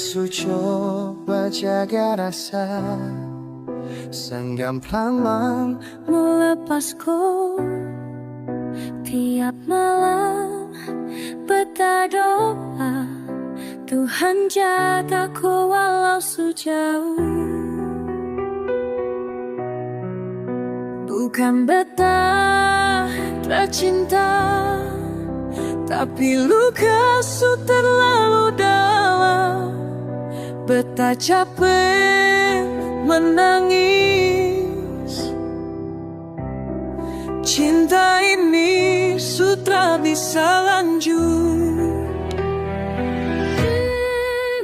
Su coba jaga rasa Senggam pelan melepasku. Tiap malam berdoa, Tuhan jagaku walau sejauh. Bukan betah tercinta, tapi luka su terlalu dalam. Betah capek menangis. Cinta ini sudah bisa lanjut.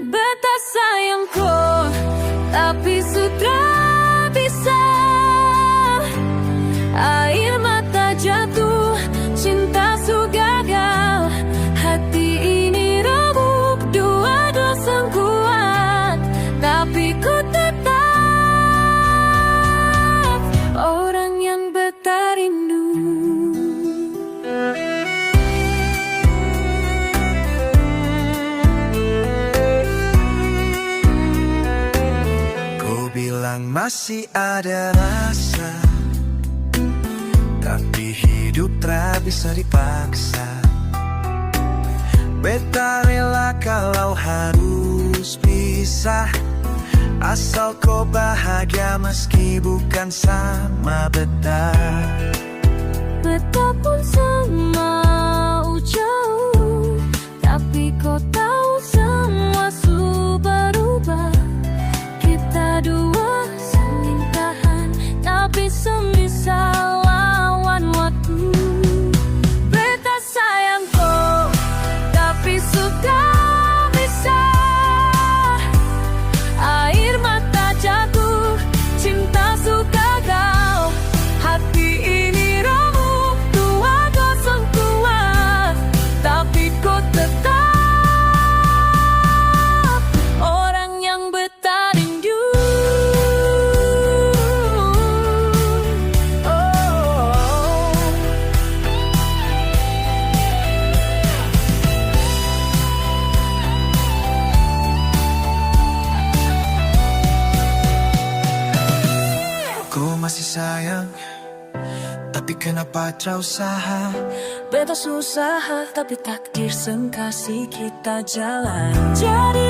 Betah sayangku, tapi sudah bisa. Air mata jatuh, cinta su gagal. Hati ini remuk, dua dosa kuat, tapi ku tetap orang yang betah rindu. Ku bilang masih ada rasa, tapi hidup tak bisa dipaksa. Beta rela kalau harus pisah, asal kau bahagia meski bukan sama beta. Beta pun sama jauh, tapi kau tahu semua su berubah. Kita dua saling tahan, tapi bisa lawan waktu. Beta sayangku, tapi sudah bisa. Air mata jatuh, cinta su gagal. Hati ini remuk, dua gosong kuat, tapi kau tetap orang yang betah rindu. Ku masih sayang, tapi kenapa tak usaha? Beta susah, tapi takdir sengkasih kita jalan. Jadi